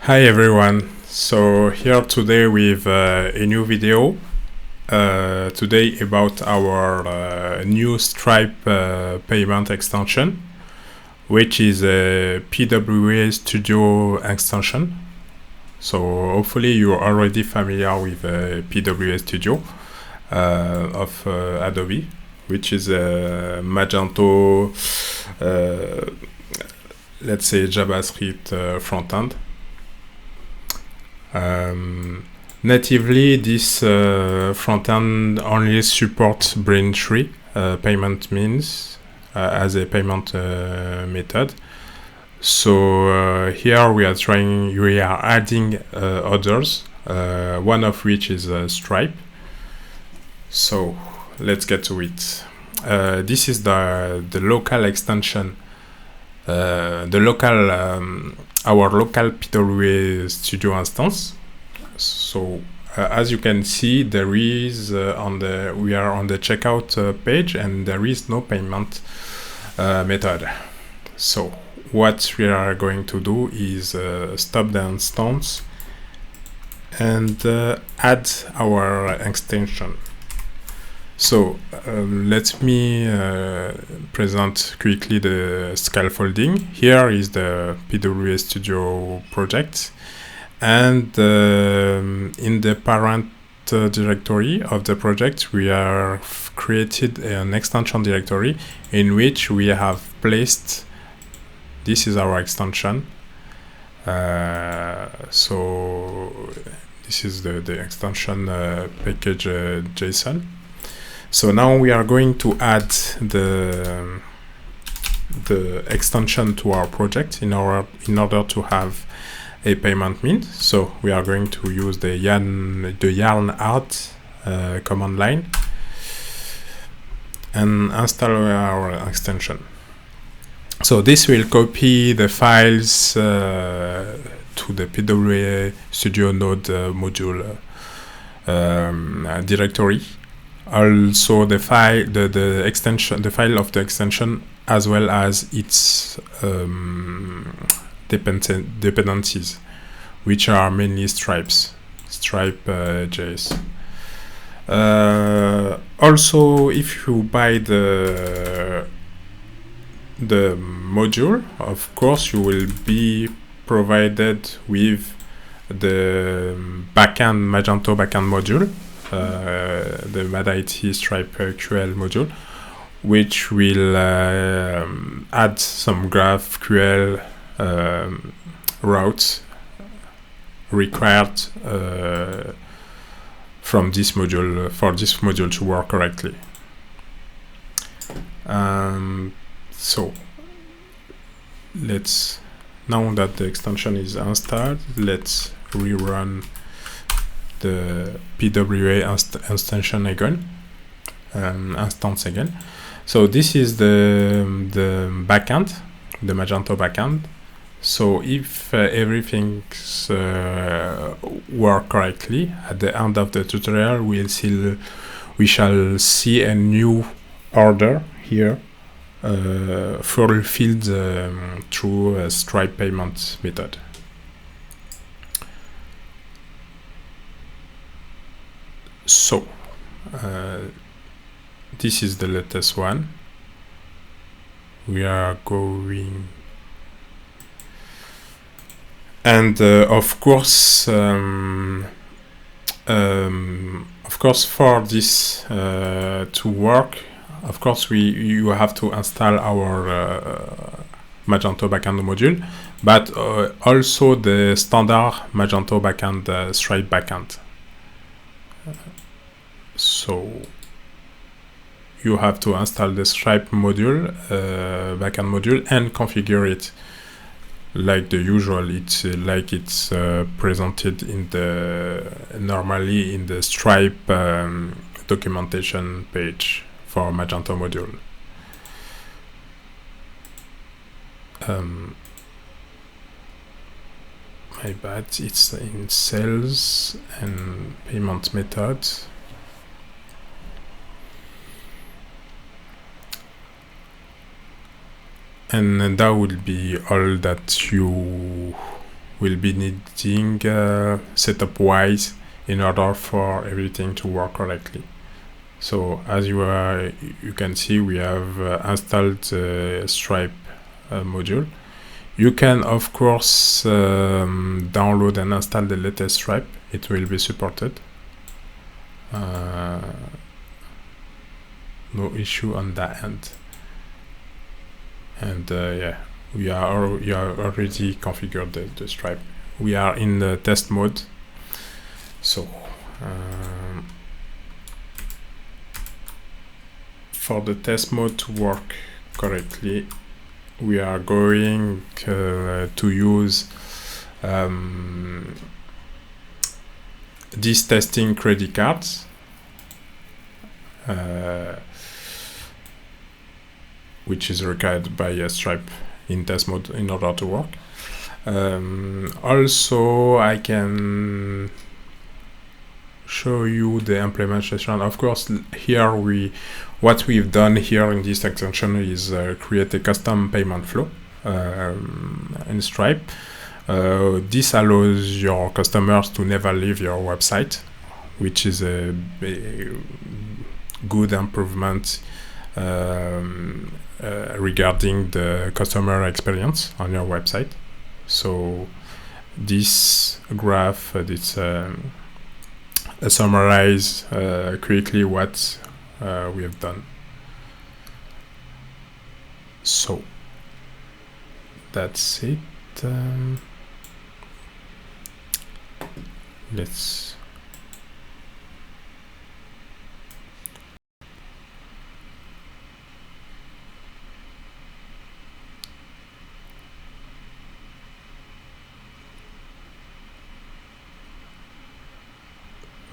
Hi everyone, so here today with a new video today about our new Stripe payment extension, which is a stripe-pwa-studio extension. So hopefully you're already familiar with stripe-pwa-studio of Adobe, which is a Magento, let's say JavaScript front-end. Natively, this front-end only supports Braintree payment means as a payment method. So here we are adding others, one of which is Stripe. So let's get to it. This is the local extension, our local stripe-pwa-studio instance. So as you can see, there is we are on the checkout page, and there is no payment method. So what we are going to do is stop the instance and add our extension. So let me present quickly the scaffolding. Here is the stripe-pwa-studio project, and in the parent directory of the project we have created an extension directory in which we have placed, this is our extension. So this is the extension package JSON. So now we are going to add the extension to our project in order to have a payment means. So we are going to use the yarn add command line and install our extension. So this will copy the files to the stripe-pwa-studio node module directory. Also the file, the extension, the file of the extension, as well as its dependencies, which are mainly stripe.js. Also, if you buy the module, of course you will be provided with the Magento backend module, the MadIT stripe-ql module, which will add some GraphQL routes required from this module for this module to work correctly. So now that the extension is installed, let's rerun the PWA extension again, instance again. So this is the backend, the Magento backend. So if everything work correctly, at the end of the tutorial we shall see a new order here fulfilled through a Stripe payment method. So this is the latest one. We are going, and of course for this to work, of course you have to install our Magento backend module, but also the standard Magento backend Stripe backend. So you have to install the Stripe module, backend module, and configure it like the usual. It's like it's presented in normally in the Stripe documentation page for Magento module. My bad, it's in sales and payment methods. And that will be all that you will be needing setup wise in order for everything to work correctly. So as you can see, we have installed the Stripe module. You can of course download and install the latest Stripe. It will be supported. No issue on that end. And yeah, we are already configured the Stripe. We are in the test mode. So for the test mode to work correctly, we are going to use these testing credit cards. Which is required by Stripe in test mode in order to work. Also, I can show you the implementation. Of course, here what we've done here in this extension is create a custom payment flow in Stripe. This allows your customers to never leave your website, which is a good improvement regarding the customer experience on your website. So this graph summarize quickly what we have done. So that's it. Let's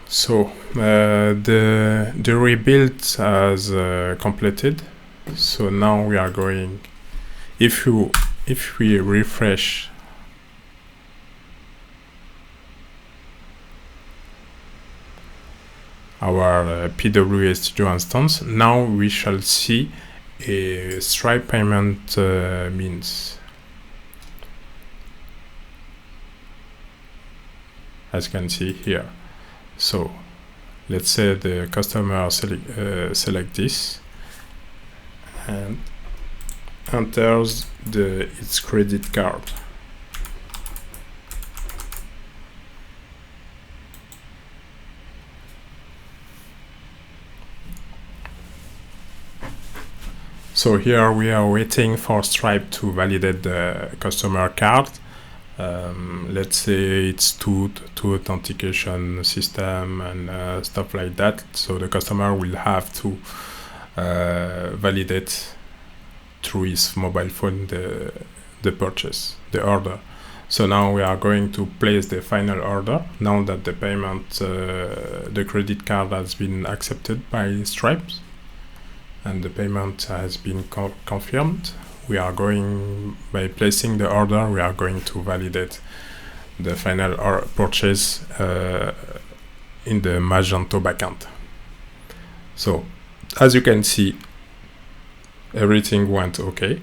So the rebuild has completed. So now we are going. If we refresh our stripe-pwa-studio instance, now we shall see a Stripe payment means. As you can see here. So let's say the customer select this and enters its credit card. So here we are waiting for Stripe to validate the customer card. Let's say it's two authentication system and stuff like that. So the customer will have to validate through his mobile phone the purchase, the order. So now we are going to place the final order. Now that the payment, the credit card has been accepted by Stripe and the payment has been confirmed. We are going, by placing the order, we are going to validate the final purchase in the Magento backend. So, as you can see, everything went okay.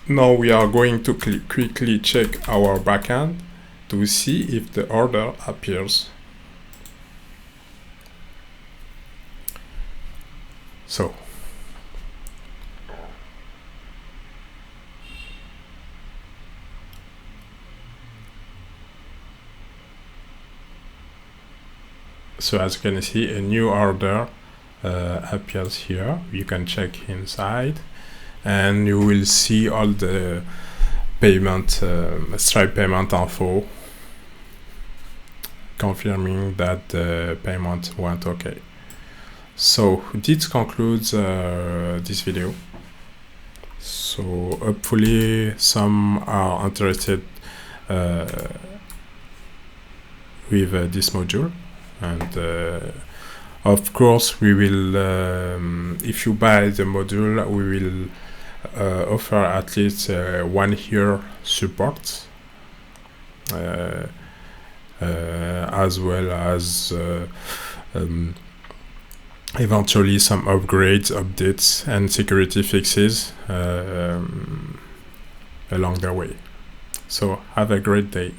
Now we are going to quickly check our backend to see if the order appears. So, as you can see, a new order appears here. You can check inside and you will see all the payment, Stripe payment info, confirming that the payment went okay. So this concludes this video. So hopefully some are interested with this module. And of course we will, if you buy the module, we will offer at least 1 year support, as well as eventually some upgrades, updates and security fixes along the way. So have a great day.